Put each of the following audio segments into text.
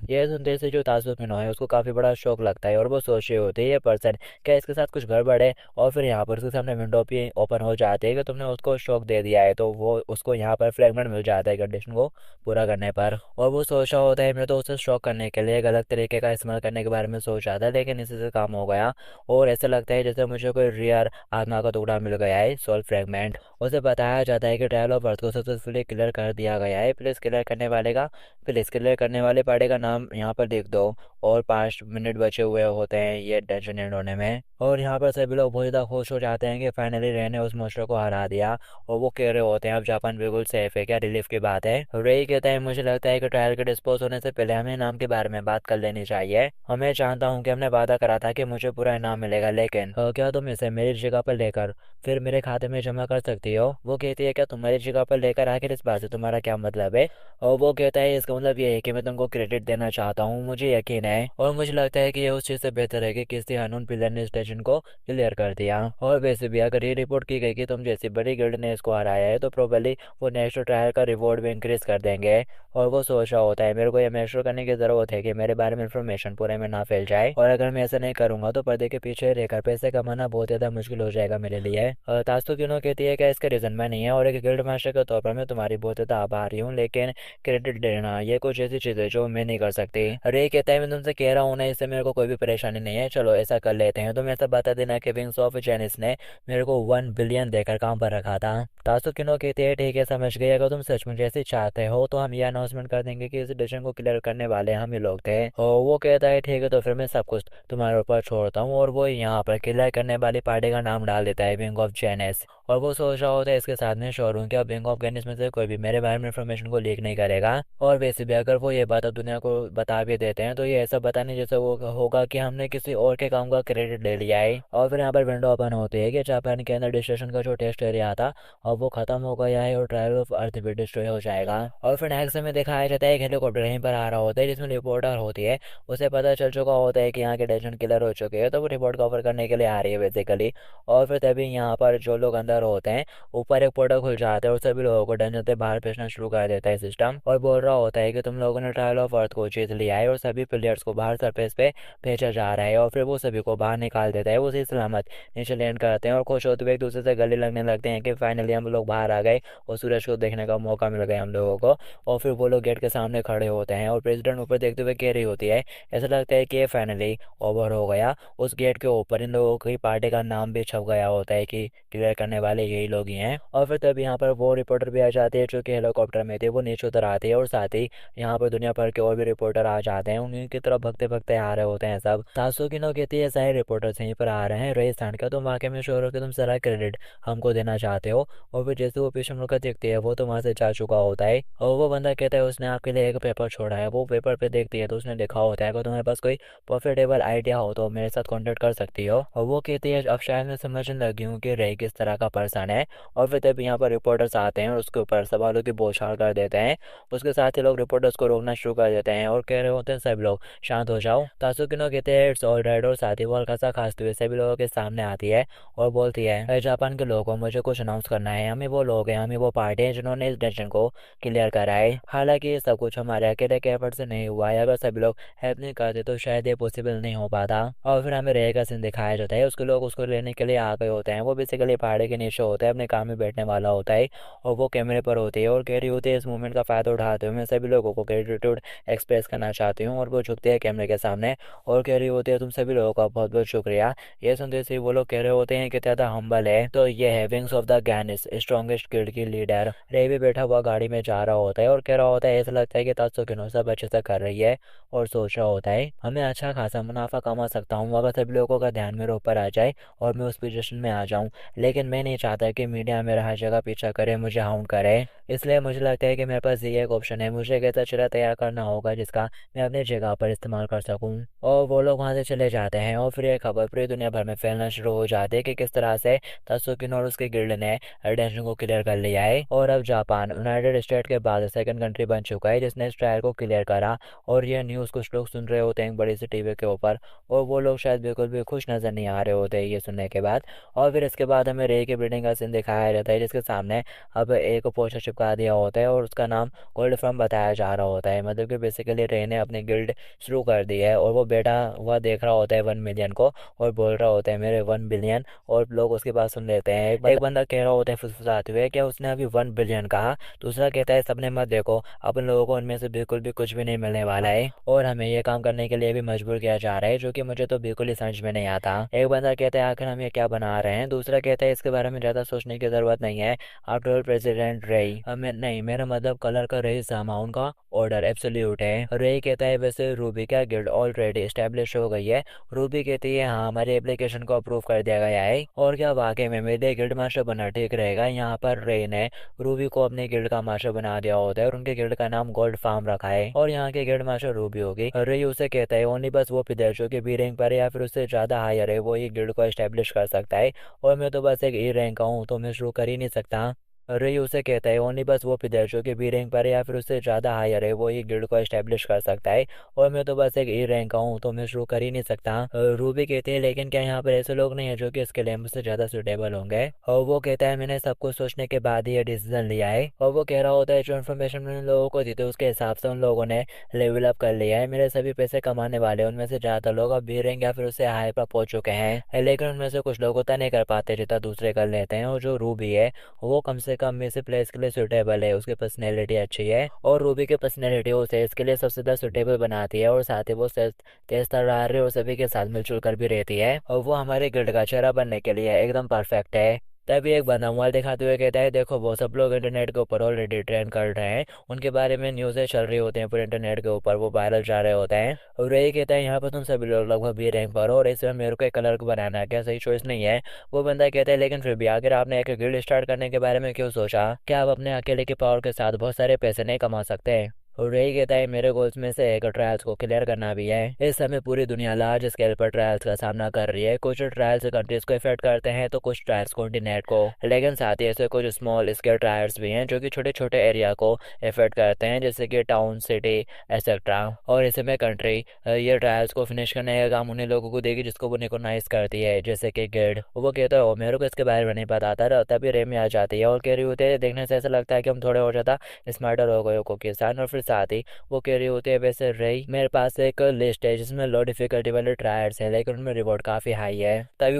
ये सुनते से जो तासुफिनो है उसको काफी बड़ा शौक लगता है और वो सोच रही होती है ये पर्सन क्या इसके साथ कुछ गड़बड़ है। और फिर यहाँ पर उसके सामने विंडो भी ओपन हो जाती है कि तुमने उसको शौक दे दिया है, तो वो उसको यहाँ पर फ्रेगमेंट मिल जाता है कंडीशन को पूरा करने पर। और वो सोच रहा होता है मैं तो उसे शौक करने के लिए एक अलग तरीके का इस्तेमाल करने के बारे में सोचा था, लेकिन इसी से काम हो गया। और ऐसा लगता है जैसे मुझे कोई रेयर आत्मा का टुकड़ा मिल गया है, सोल फ्रेगमेंट। उसे बताया जाता है कि ट्रायल ऑफ अर्थ को सक्सेसफुली क्लियर कर दिया गया है। प्लीज क्लियर करने वाले पार्टी का नाम यहाँ पर लिख दो। और 5 मिनट बचे हुए होते हैं ये टेंशन एंड होने में, और यहाँ पर सभी लोग बहुत ज़्यादा खुश हो जाते हैं कि फाइनली रे ने उस मॉन्स्टर को हरा दिया। और वो कह रहे होते हैं अब जापान बिल्कुल सेफ है, क्या रिलीफ की बात है। रे कहता है मुझे लगता है कि ट्रायल के डिस्पोज होने से पहले हमें इनाम के बारे में बात कर लेनी चाहिए। हमें जानता हूँ कि हमने वादा करा था कि मुझे पूरा इनाम मिलेगा, लेकिन क्या तुम इसे मेरी जगह पर लेकर फिर मेरे खाते में जमा कर सकती हो। वो कहती है क्या तुम्हारी जगह पर लेकर आखिर इस बात से तुम्हारा क्या मतलब है। और वो कहता है इसका मतलब ये है कि मैं तुमको क्रेडिट देना चाहता हूँ, मुझे यकीन है और मुझे लगता है कि ये उस चीज़ से बेहतर है कि किसी अननोन प्लेयर ने स्टेशन को क्लियर कर दिया। और वैसे भी अगर ये रिपोर्ट की गई कि तुम जैसी बड़ी गिल्ड ने इसको हराया है तो प्रोबेबली वो नेक्स्ट ट्रायल का रिवॉर्ड भी इंक्रीज कर देंगे। और वो सोच रहा होता है मेरे को ये मेक श्योर करने की ज़रूरत है कि मेरे बारे में इंफॉर्मेशन पूरे में ना फैल जाए, और अगर मैं ऐसा नहीं करूंगा तो पर्दे के पीछे रहकर पैसे कमाना बहुत ज़्यादा मुश्किल हो जाएगा मेरे लिए। तास्तु क्यों कहती है कि इसका रीज़न मैं नहीं है और एक गिल्ड मास्टर के तौर पर मैं तुम्हारी बहुत ज़्यादा आभारी हूँ, लेकिन क्रेडिट देना ये कुछ ऐसी चीज़ है जो मैं नहीं कर सकती। रे कहता है मैं तुमसे कह रहा हूँ ना, इससे मेरे को कोई भी परेशानी नहीं है, चलो ऐसा कर लेते हैं। तुम ऐसा बता देना कि विंग्स ऑफ जेनिस ने मेरे को 1 बिलियन देकर काम पर रखा था। तासु किनो कहते हैं ठीक है समझ गए, अगर तुम सच में जैसे चाहते हो तो हम ये अनाउंसमेंट कर देंगे कि इस डिसीजन को क्लियर करने वाले हम ही लोग थे। और वो कहता है ठीक है तो फिर मैं सब कुछ तुम्हारे ऊपर छोड़ता हूँ, और वो यहाँ पर क्लियर करने वाली पार्टी का नाम डाल देता है विंग ऑफ जेनिस। और वो सोच रहा होता है इसके साथ में श्योर हूँ कि अब विंग ऑफ जेनिस में से कोई भी मेरे बारे में इन्फॉर्मेशन को लीक नहीं करेगा। और वैसे भी अगर वो ये बात अब दुनिया को बता भी देते हैं तो ये ऐसा बताने जैसे वो होगा कि हमने किसी और के काम का क्रेडिट ले लिया है। और फिर यहाँ पर विंडो ओपन होती है कि जापान के अंदर डिस्ट्रक्शन का जो टेस्ट एरिया था अब वो खत्म हो गया है और ट्रायल ऑफ अर्थ भी डिस्ट्रॉय हो जाएगा। और फिर नेक्स्ट में दिखाया जाता है एक हेलीकॉप्टर यहीं पर आ रहा होता है जिसमें रिपोर्टर होती है। उसे पता चल चुका होता है कि यहाँ के डेजन किलर हो चुके हैं, तो वो रिपोर्ट कवर करने के लिए आ रही है बेसिकली। और फिर तभी यहाँ पर जो लोग अंदर होते हैं ऊपर एक पोर्टल खुल जाता है और सभी लोगों को डंजन से बाहर भेजना शुरू कर देता है सिस्टम, और बोल रहा होता है कि तुम लोगों ने ट्रायल ऑफ अर्थ को जीत लिया है और सभी प्लेयर्स को बाहर सरफेस पे भेजा जा रहा है। और फिर वो सभी को बाहर निकाल देता है, वो सही सलामत नीचे लैंड करते हैं और खुश होते हुए एक दूसरे से गले लगने लगते हैं कि फाइनली हम लोग बाहर आ गए और सूरज को देखने का मौका मिल गया हम लोगों को। और फिर वो लोग गेट के सामने खड़े होते हैं और प्रेसिडेंट ऊपर देखते हुए कह रही होती है ऐसा लगता है कि ये फाइनली ओवर हो गया। उस गेट के ऊपर इन लोगों की पार्टी का नाम भी छप गया होता है कि क्लियर करने वाले यही लोग ही हैं। और फिर तब यहाँ पर वो रिपोर्टर भी आ जाती है जो कि हेलीकॉप्टर में थे, वो नीचे उतर आती है और साथ ही यहाँ पर दुनिया भर के और भी रिपोर्टर आ जाते हैं, उन्हीं की तरफ भगते भगते आ रहे होते हैं सब। सासू की नो कहती है सारे रिपोर्टर्स यहीं पर आ रहे हैं रेगिस्तान का, तुम वाकई में श्योर हो कि तुम सारा क्रेडिट हमको देना चाहते हो। और फिर जैसे वो पीछे मुड़कर देखती है वो तो वहां से जा चुका होता है। और वो बंदा कहता है उसने आपके लिए एक पेपर छोड़ा है। वो पेपर पे देखती है तो उसने लिखा होता है अगर तुम्हारे पास कोई प्रॉफिटेबल आइडिया हो तो मेरे साथ कॉन्टेक्ट कर सकती हो। और वो कहती है अब शायद मैं समझने लगी हूँ कि रे किस तरह का पर्सन है। और फिर तब यहाँ पर रिपोर्टर्स आते हैं और उसके ऊपर सवालों की बौछार कर देते हैं। उसके साथ ही लोग रिपोर्टर्स को रोकना शुरू कर देते हैं और कह रहे होते हैं सब लोग शांत हो जाओ। तासुकिनो कहते हैं इट्स ऑल राइट, और साथ ही वो हल्का सा खांसते हुए सभी लोगों के सामने आती है और बोलती है "अरे जापान के लोगों को मुझे कुछ अनाउंस करना है, हमें वो लोग हैं, हमें वो पार्टी है जिन्होंने इस टेंशन को क्लियर करा है। हालांकि ये सब कुछ हमारे अकेले के एफर्ट से नहीं हुआ है, अगर सभी लोग हेल्प नहीं करते तो शायद ये पॉसिबल नहीं हो पाता। और फिर हमें रे का सीन दिखाया जाता है, उसके लोग उसको लेने के लिए आ गए होते हैं। वो बेसिकली पहाड़ी के नीचे होता है, अपने काम में बैठने वाला होता है और वो कैमरे पर होती है और कह रही होती है इस मूवमेंट का फ़ायदा उठाते हुए मैं सभी लोगों को ग्रेटिट्यूड एक्सप्रेस करना चाहती हूँ। और वो झुकती है कैमरे के सामने और कह रही होती है तुम सभी लोगों का बहुत बहुत शुक्रिया। ये सुनते से वो लोग कह रहे होते हैं कि ज़्यादा हम्बल है, तो ये है wings of the Ganis strongest guild की लीडर। रे भी बैठा हुआ गाड़ी में जा रहा होता है और कह रहा होता है ऐसा लगता है कि तात्सुकिनो सब अच्छे से कर रही है, और सोच रहा होता है हमें अच्छा खासा मुनाफा कमा सकता हूँ अगर सभी लोगों का ध्यान मेरे ऊपर आ जाए और मैं उस पोजीशन में आ जाऊँ। लेकिन मैं नहीं चाहता कि मीडिया मेरा हर जगह पीछा करे, मुझे हाउंड करे। इसलिए मुझे लगता है कि मेरे पास ये एक ऑप्शन है, मुझे एक ऐसा चेहरा तैयार करना होगा जिसका मैं अपनी जगह पर इस्तेमाल कर सकूं। और वो लोग वहाँ से चले जाते हैं और फिर ये खबर पूरी दुनिया भर में फैलना शुरू हो जाती है कि किस तरह से तात्सुकिनो और उसके गिल्ड ने सारे टेंशन को क्लियर कर लिया है और अब जापान यूनाइटेड स्टेट के बाद सेकंड कंट्री बन चुका है जिसने इस ट्रायल को क्लियर करा। और ये न्यूज़ कुछ लोग सुन रहे होते हैं एक बड़ी सी टीवी के ऊपर, और वो लोग शायद बिल्कुल भी खुश नज़र नहीं आ रहे होते ये सुनने के बाद। और फिर इसके बाद हमें रे की बिल्डिंग का सीन दिखाया जाता है जिसके सामने अब एक पोस्टर चिपका दिया होता है और उसका नाम गोल्ड फर्म बताया जा रहा होता है। मतलब कि बेसिकली रे ने अपनी गिल्ड शुरू कर दी है और वो बेटा हुआ देख रहा होता है 1 मिलियन को और बोल रहा होता है मेरे 1 बिलियन। और लोग उसकी बात सुन लेते हैं। एक बंदा कह रहा होता है फुसफुसाते हुए क्या उसने अभी 1 बिलियन कहा। दूसरा कहता है सबने मत देखो, अपन लोगों को उनमें से बिल्कुल भी कुछ भी नहीं मिलने वाला है और हमें ये काम करने के लिए भी मजबूर किया जा रहा है, जो कि मुझे तो बिल्कुल ही समझ में नहीं आता। एक बंदा कहता है आखिर हम ये क्या बना रहे हैं। दूसरा कहता है इसके बारे में ज़्यादा सोचने की ज़रूरत नहीं है, आफ्टर ऑल प्रेसिडेंट रेई हमें नहीं, मेरा मतलब कलर का रेई सामाउन का ऑर्डर एब्सोल्यूट है। रेई कहता है वैसे रूबी का गिल्ड ऑलरेडी एस्टेब्लिश हो गई है। रूबी कहती है हाँ हमारी एप्लीकेशन को अप्रूव कर दिया गया है। और क्या वाकई में मेरे गिल्ड मास्टर बनना ठीक रहेगा। यहाँ पर रे ने रूबी को अपने गिल्ड का मास्टर बना दिया होता है और उनके गिल्ड का नाम गोल्ड फार्म रखा है और यहाँ के गिल्ड मास्टर रूबी होगी। रे उसे कहता है ओनली बस वो प्लेयर जो कि बी रैंक पर है या फिर उससे ज़्यादा हायर है वो ही गिल्ड को एस्टेब्लिश कर सकता है और मैं तो बस एक ई रैंक का हूँ तो मैं शुरू कर ही नहीं सकता। रे उसे कहता है ओनली बस वो प्लेयर जो कि बी रैंक पर है या फिर उससे ज़्यादा हायर है वो ही गिल्ड को एस्टेब्लिश कर सकता है और मैं तो बस एक ई रैंक का हूँ तो मैं शुरू कर ही नहीं सकता। रूबी कहती है लेकिन क्या यहाँ पर ऐसे लोग नहीं है जो कि इसके लिए मुझसे ज़्यादा सुटेबल होंगे। और वो कहता है मैंने सब कुछ सोचने के बाद ही ये डिसीजन लिया है। और वो कह रहा होता है जो इन्फॉर्मेशन मैंने लोगों को दी थी उसके हिसाब से उन लोगों ने लेवल अप कर लिया है। मेरे सभी पैसे कमाने वाले उनमें से ज़्यादातर लोग अब बी रैंक या फिर उससे हाई पर पहुंच चुके हैं, लेकिन उनमें से कुछ लोग उतना नहीं कर पाते जितना दूसरे कर लेते हैं। और जो रूबी है वो कम से कम में से प्लेस के लिए सुटेबल है, उसकी पर्सनैलिटी अच्छी है और रूबी की पर्सनैलिटी उसे इसके लिए सबसे ज़्यादा सुटेबल बनाती है और साथ ही वो तेज तर्रार और सभी के साथ मिलजुल कर भी रहती है और वो हमारे गिल्ड का चेहरा बनने के लिए एकदम परफेक्ट है। तभी एक बंदा मोबाइल दिखाते हुए कहता है देखो वो सब लोग इंटरनेट के ऊपर ऑलरेडी ट्रेंड कर रहे हैं, उनके बारे में न्यूज़ें चल रही होती हैं पूरे इंटरनेट के ऊपर, वो वायरल जा रहे होते हैं। और यही कहता है यहाँ पर तुम सभी लोग लगभग बी रैंक पर हो और इसमें मेरे को एक कलर को बनाना है, क्या सही चॉइस नहीं है। वो बंदा कहता है लेकिन फिर भी आखिर आपने एक गिल्ड स्टार्ट करने के बारे में क्यों सोचा, क्या आप अपने अकेले की पावर के साथ बहुत सारे पैसे नहीं कमा सकते। और यही कहता है मेरे गोल्स में से एक ट्रायल्स को क्लियर करना भी है। इस समय पूरी दुनिया लार्ज स्केल पर ट्रायल्स का सामना कर रही है। कुछ ट्रायल्स कंट्रीज को इफेक्ट करते हैं तो कुछ ट्रायल्स कॉन्टिनेंट को, लेकिन साथ ही ऐसे कुछ स्मॉल स्केल ट्रायल्स भी हैं जो कि छोटे छोटे एरिया को इफेक्ट करते हैं जैसे कि टाउन सिटी एक्सेट्रा। और इसमें कंट्री ये ट्रायल्स को फिनिश करने का काम उन्हीं लोगों को देगी जिसको वो रिकॉग्नाइज करती है जैसे कि गिल्ड। वो कहता है मेरे को इसके बारे में नहीं पता था, तभी रेम में आ जाती है और कह रही होती है देखने से ऐसा लगता है कि हम थोड़े और ज़्यादा स्मार्टर हो गए को किसान। और फिर साथ ही वो कह रही होती है वैसे रही मेरे पास एक लिस्ट है जिसमें लो डिफिकल्टी वाले ट्रायल्स हैं लेकिन उनमें रिवॉर्ड काफ़ी हाई है। तभी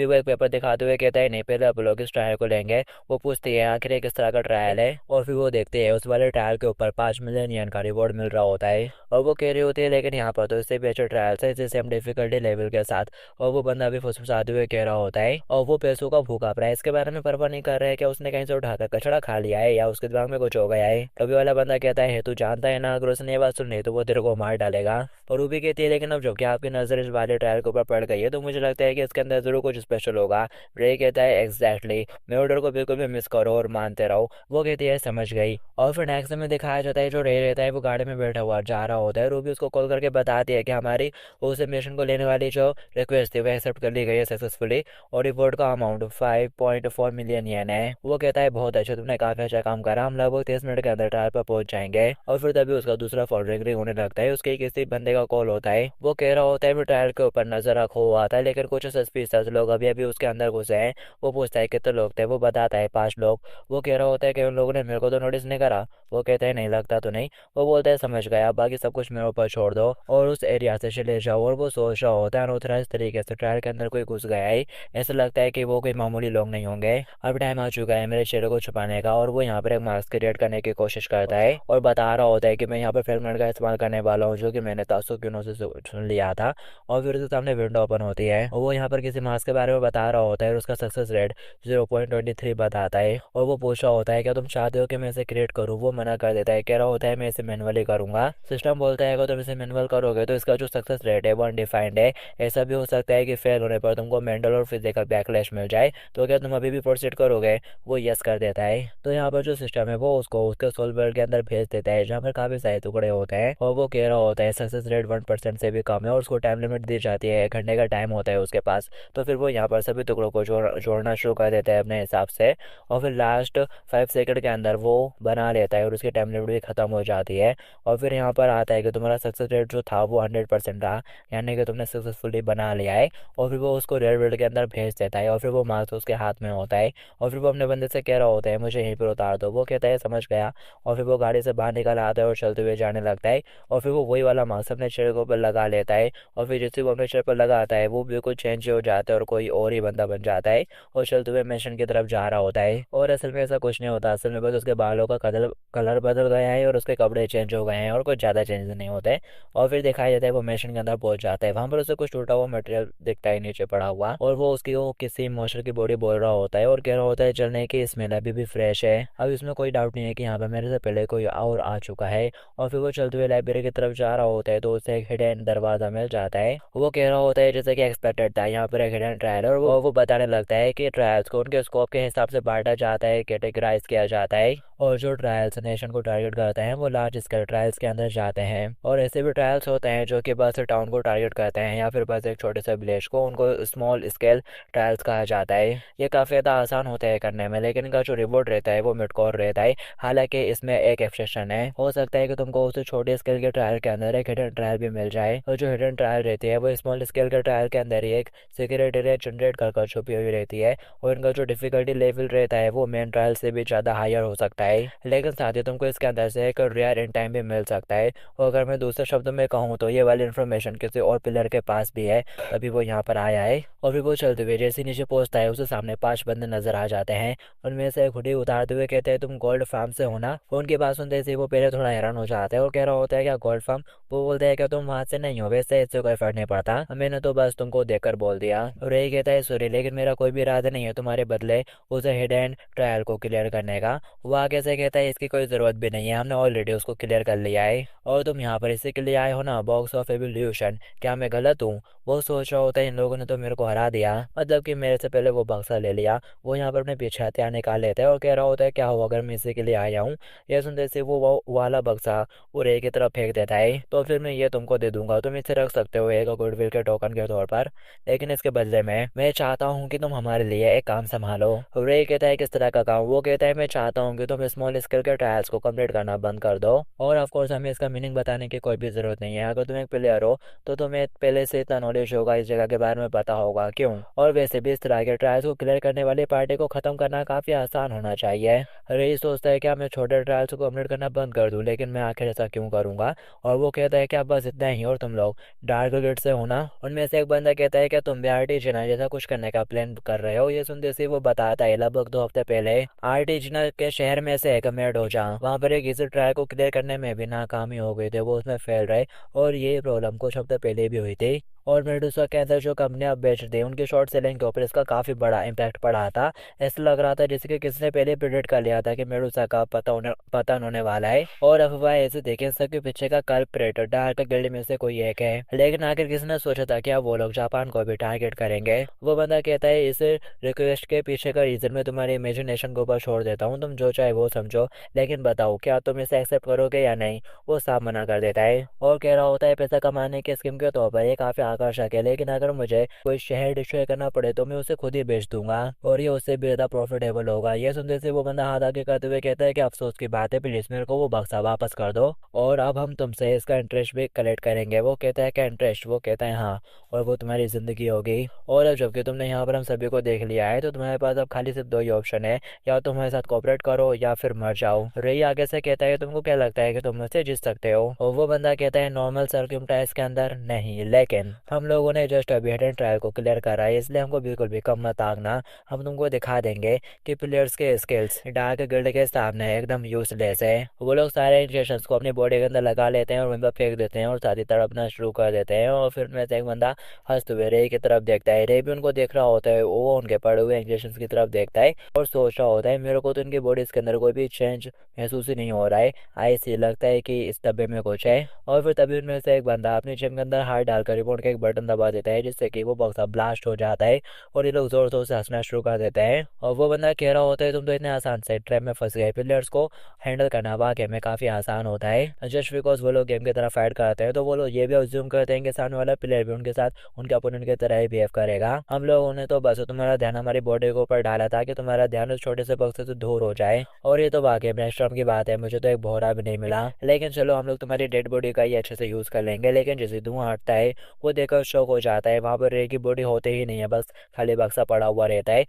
वो एक पेपर दिखाते हुए कहता है नहीं पहले आप लोग इस ट्रायल को लेंगे। वो पूछती है आखिर किस तरह का ट्रायल है और फिर वो देखते हैं उस वाले ट्रायल के ऊपर 5 मिलियन येन का रिवॉर्ड मिल रहा होता है। और वो कह रही होती है लेकिन यहाँ पर तो इससे भी अच्छे ट्रायल्स है जिससे हम डिफिकल्टी लेवल के साथ। और वो बंदा भी फुसफुसाते हुए कह रहा होता है और वो पैसों का भूखा प्राइस के बारे में परवाह नहीं कर रहा है, क्या उसने कहीं से उठाकर कचड़ा खा लिया है या उसके दिमाग में कुछ हो गया है। तभी वाला बंदा कहता है तू जानता है ना अगर उसने ये बात सुन ली तो वो तेरे को मार डालेगा। और रूबी कहती है लेकिन अब जब कि आपकी नजर इस वाले ट्रायल के ऊपर पड़ गई है तो मुझे लगता है कि इसके अंदर जरूर कुछ स्पेशल होगा। रे कहता है एग्जैक्टली, मैं ऑर्डर को बिल्कुल भी मिस करो और मानते रहो। वो कहती है समझ गई। और फिर नेक्स्ट में दिखाया जाता है जो रे रहता है वो गाड़ी में बैठा हुआ जा रहा होता है। रूबी उसको कॉल करके बताती है कि हमारी उस मिशन को लेने वाली जो रिक्वेस्ट थी वो एक्सेप्ट कर ली गई है सक्सेसफुली और रिवॉर्ड का अमाउंट 5.4 मिलियन येन है। वो कहता है बहुत अच्छा, तुमने काफी अच्छा काम करा, हम लगभग 30 मिनट के अंदर ट्रायल पर पहुंच जाएंगे। और फिर तभी उसका दूसरा फोन रिंग होने लगता है, उसके किसी बंदे का कॉल होता है। वो कह रहा होता है मैं ट्रायल के ऊपर नजर रखो हुआ था लेकिन कुछ सस्पिशियस लोग अभी अभी उसके अंदर घुसे हैं। वो पूछता है कितने लोग थे, वो बताता है 5 लोग। वो कह रहा होता है कि उन लोगों ने मेरे को तो नोटिस नहीं करा। वो कहता है नहीं लगता तो नहीं। वो बोलता है समझ गया, बाकी सब कुछ मेरे ऊपर छोड़ दो और उस एरिया से चले जाओ। और वो सोच रहा होता है अनऑथराइज तरीके से ट्रायल के अंदर कोई घुस गया है, ऐसा लगता है कि वो कोई मामूली लोग नहीं होंगे। अब टाइम आ चुका है मेरे चेहरे को छुपाने का और वो यहाँ पर एक मास्क क्रिएट करने की कोशिश करता है और बता रहा होता है कि मैं यहाँ पर फ्रेगमेंट का इस्तेमाल करने वाला हूँ जो कि मैंने तासुकिनो से सुन लिया था। और फिर उसके सामने विंडो ओपन होती है और वो यहाँ पर किसी मास्क के बारे में बता रहा होता है और उसका सक्सेस रेट 0.23 बताता है। और वो पूछ रहा होता है क्या तुम चाहते हो कि मैं इसे क्रिएट करूँ। वो मना कर देता है, कह रहा होता है मैं इसे मैनुअली करूँगा। सिस्टम बोलता है अगर तुम इसे मैनुअल करोगे तो इसका जो सक्सेस रेट है वो अनडिफाइंड है, ऐसा भी हो सकता है कि फेल होने पर तुमको मेंटल और फिजिकल बैकलैश मिल जाए, तो क्या तुम अभी भी प्रोसीड करोगे। वो यस कर देता है। तो यहाँ पर जो सिस्टम है वो उसको उसके सोल वर्ल्ड के अंदर भेज देता है है जहाँ पर काफी सारे टुकड़े होते हैं और वो कह रहा होता है सक्सेस रेट 1% से भी कम है और उसको टाइम लिमिट दी जाती है, 1 घंटे का टाइम होता है उसके पास। तो फिर वो यहाँ पर सभी टुकड़ों को जोड़ना शुरू कर देता है अपने हिसाब से और फिर लास्ट 5 सेकंड के अंदर वो बना लेता है और उसकी टाइम लिमिट भी खत्म हो जाती है। और फिर यहाँ पर आता है कि तुम्हारा सक्सेस रेट जो था वो 100% रहा, यानी कि तुमने सक्सेसफुली बना लिया है। और फिर वो उसको रेड वर्ल्ड के अंदर भेज देता है और फिर वो मार्क्स उसके हाथ में होता है और फिर वो अपने बंदे से कह रहा होता है मुझे यहीं पर उतार दो। वो कहता है समझ गया और फिर वो गाड़ी से बाहर निकल आता है और चलते हुए जाने लगता है। और फिर वो वही वाला मास्क अपने चेहरे के ऊपर लगा लेता है और फिर जैसे वो अपने चेहरे पर लगाता है वो बिल्कुल चेंज हो जाता है और कोई और ही बंदा बन जाता है और चलते हुए मिशन की तरफ जा रहा होता है। और असल में ऐसा कुछ नहीं होता, असल में बस उसके बालों का कलर कलर बदल गया है और उसके कपड़े चेंज हो गए हैं और कुछ ज़्यादा चेंजेस नहीं होते। और फिर दिखाई देता है वो मिशन के अंदर पहुंच जाता है, वहां पर उसे कुछ टूटा हुआ मटेरियल दिखता है नीचे पड़ा हुआ और वो उसकी वो किसी मॉन्स्टर की बॉडी बोल रहा होता है और कह रहा होता है चलने की स्मेल अभी भी फ्रेश है, अब इसमें कोई डाउट नहीं है कि यहाँ पर मेरे से पहले कोई और आ चुका है। और फिर वो चलते हुए लाइब्रेरी की तरफ जा रहा होता है तो उसे एक हिडन दरवाजा मिल जाता है। वो कह रहा होता है जैसे कि एक्सपेक्टेड था यहाँ पर एक हिडन ट्रायल और वो बताने लगता है कि ट्रायल्स को उनके स्कोप के हिसाब से बांटा जाता है, कैटेगराइज किया जाता है और जो ट्रायल्स नेशन को टारगेट करते हैं वो लार्ज स्केल ट्रायल्स के अंदर जाते हैं। और ऐसे भी ट्रायल्स होते हैं जो कि बस टाउन को टारगेट करते हैं या फिर बस एक छोटे से विलेज को, उनको स्मॉल स्केल ट्रायल्स कहा जाता है। ये काफ़ी ज़्यादा आसान होता है करने में लेकिन इनका जो रिवॉर्ड रहता है वो मिडकॉर रहता है। हालांकि इसमें एक एक्सेप्शन है, हो सकता है कि तुमको उस छोटे स्केल के ट्रायल के अंदर एक हिडन ट्रायल भी मिल जाए और जो हिडन ट्रायल रहती है वो स्मॉल स्केल के ट्रायल के अंदर ही एक सीक्रेट एरिया जनरेट कर छुपी हुई रहती है और इनका जो डिफिकल्टी लेवल रहता है वो मेन ट्रायल से भी ज़्यादा हायर हो सकता है। लेकिन साथ ही तुमको इसके अंदर से एक रेयर इन टाइम भी मिल सकता है। और अगर मैं दूसरे शब्दों में कहूँ तो ये वाली इन्फॉर्मेशन किसी और प्लेयर के पास भी है, तभी वो यहाँ पर आया है। और फिर वो चलते हुए जैसे नीचे पहुंचता है उसे सामने 5 बंदे नजर आ जाते हैं, उनमें से एक हुडी उतारते हुए कहते हैं तुम गोल्ड फार्म से हो ना। उनकी बात सुनते से वो पहले थोड़ा हैरान हो जाता है और कह रहा होता है क्या गोल्ड फार्म। वो बोलते हैं कि तुम वहां से नहीं हो, वैसे इससे कोई फर्क नहीं पड़ता, मैंने तो बस तुमको देखकर बोल दिया। और यही कहता है सॉरी लेकिन मेरा कोई भी इरादा नहीं है तुम्हारे बदले उसे हिडन ट्रायल को क्लियर करने का। वो आगे से कहता है इसकी कोई जरूरत भी नहीं है, हमने ऑलरेडी उसको क्लियर कर लिया है और तुम यहाँ पर इसी के लिए आए हो ना, बॉक्स ऑफ एवोल्यूशन, क्या मैं गलत हूँ। वो सोच रहा होता है इन लोगों ने तो मेरे को हरा दिया, मतलब कि मेरे से पहले वो बक्सा ले लिया। वो यहाँ पर अपने पीछे हथियार निकाल लेता है और कह रहा होता है क्या हो अगर मैं इसी के लिए आया हूँ। यह सुनते से वो वाला बक्सा वो रे की तरफ फेंक देता है, तो फिर मैं ये तुमको दे दूंगा, तुम इसे रख सकते हो एक गुडविल के टोकन के तौर पर, लेकिन इसके बदले में मैं चाहता हूँ कि तुम हमारे लिए एक काम संभालो। रे कहता है किस तरह का काम। वो कहता है मैं चाहता हूँ कि तुम स्मॉल स्केल के ट्रायल्स को कंप्लीट करना बंद कर दो। और ऑफ कोर्स हमें इसका मीनिंग बताने की कोई भी जरूरत नहीं है, अगर तुम एक प्लेयर हो तो तुम्हें पहले से इतना नॉलेज होगा, इस जगह के बारे में पता होगा क्यों। और वैसे भी इस तरह के ट्रायल्स को क्लियर करने वाली पार्टी को खत्म करना काफी आसान होना चाहिए। रे सोचता है क्या मैं छोटे ट्रायल्स को कंप्लीट करना बंद कर दूं, लेकिन मैं आखिर ऐसा क्यों करूंगा। और वो कहता है क्या बस इतना ही और तुम लोग डार्क गेट से हो ना। उनमें से एक बंदा कहता है क्या तुम भी आर्टिजना जैसा कुछ करने का प्लान कर रहे हो। ये सुनते से वो बताता है लगभग 2 हफ्ते पहले आर्टिजना के शहर में से एक मेडोजा, वहाँ पर एक इसी ट्रायल को क्लियर करने में भी नाकामी हो गई थी, वो उसमें फेल रहे और ये प्रॉब्लम कुछ हफ्ते पहले भी हुई थी। और मेडुसा के अंदर जो कंपनियां अब बेच रही उनकी शॉर्ट सेलिंग के ऊपर इसका काफी बड़ा इम्पैक्ट पड़ा था। ऐसा लग रहा था जैसे कि किसी ने पहले प्रिडिक्ट कर लिया था कि मेडुसा का पतन होने वाला है और अफवाह ऐसे देखे सबके पीछे का कल्प्रेट डार्क गिल्ड में से कोई एक है। लेकिन आखिर किसी ने सोचा था क्या वो लोग जापान को भी टारगेट करेंगे। वो बंदा कहता है इस रिक्वेस्ट के पीछे का रीजन मैं तुम्हारी इमेजिनेशन के ऊपर छोड़ देता हूँ, तुम जो चाहे वो समझो, लेकिन बताओ क्या तुम इसे एक्सेप्ट करोगे या नहीं। वो साफ मना कर देता है और कह रहा होता है पैसा कमाने के स्कीम के तौर पर ये काफी आकर्षक है, लेकिन अगर मुझे कोई शहर डिस्ट्रॉय करना पड़े तो मैं उसे खुद ही बेच दूंगा और ये उससे भी ज्यादा प्रॉफिटेबल होगा। ये सुनते से वो बंदा हाथ आगे करते हुए कहता है कि अफसोस की बात है, प्लीज मेरे को वो बक्सा वापस कर दो और अब हम तुमसे इसका इंटरेस्ट भी कलेक्ट करेंगे। वो कहता है क्या इंटरेस्ट। वो कहता है हाँ, और वो तुम्हारी जिंदगी होगी। और अब जबकि तुमने यहाँ पर हम सभी को देख लिया है तो तुम्हारे पास अब खाली सिर्फ 2 ही ऑप्शन है, या तुम हमारे साथ कोऑपरेट करो या फिर मर जाओ। रे आगे से कहता है तुमको क्या लगता है कि तुम मुझसे जीत सकते हो। और वो बंदा कहता है नॉर्मल सर्कमस्टेंस के अंदर नहीं, लेकिन हम लोगों ने जस्ट अभी हिडन ट्रायल को क्लियर करा है, इसलिए हमको बिल्कुल भी कम मत आगना। हम तुमको दिखा देंगे कि प्लेयर्स के स्किल्स डार्क गिल्ड के सामने एकदम यूजलेस है। वो लोग सारे इंजेक्शंस को अपनी बॉडी के अंदर लगा लेते हैं और वहीं पर फेंक देते हैं और साथ ही तड़पना शुरू कर देते हैं। और फिर उनमें से एक बंदा हंसते हुए रे की तरफ देखता है, रे भी उनको देख रहा होता है, वो उनके पड़े हुए इंजेक्शंस की तरफ देखता है और सोच रहा होता है मेरे को तो इनकी बॉडीज के अंदर कोई भी चेंज महसूस ही नहीं हो रहा है, ऐसे लगता है कि इस डब्बे में कुछ है। और फिर तभी उनमें से एक बंदा अपनी जेब के अंदर हाथ डालकर रिमोट के एक बटन दबा देता है जिससे कि वो बक्सा ब्लास्ट हो जाता है और ये लोग जोर जोर से हंसना शुरू कर देते हैं और वो बंदा कह रहा होता है तुम तो इतने आसान से ट्रैप में फंस गए। प्लेयर्स को हैंडल करना वाकई में काफ़ी आसान होता है जस्ट बिकॉज वो लोग गेम की तरह फाइट करते हैं तो वो लोग ये भी अज्यूम करते हैं कि सामने वाला प्लेयर भी उनके साथ उनके अपोनेंट की तरह ही बिहेव करेगा। हम लोगों ने तो बस तुम्हारा ध्यान हमारी बॉडी के ऊपर डाला था कि तुम्हारा ध्यान उस छोटे से बक्से से दूर हो जाए और ये तो वाकई में स्ट्रम की बात है, मुझे तो एक भौरा भी नहीं मिला। लेकिन चलो हम लोग तुम्हारी डेड बॉडी का ही अच्छे से यूज़ कर लेंगे। लेकिन जैसे धुआं हटता है वो देखकर शौक हो जाता है, वहाँ पर रे की बॉडी होते ही नहीं है, बस खाली बक्सा पड़ा हुआ रहता है।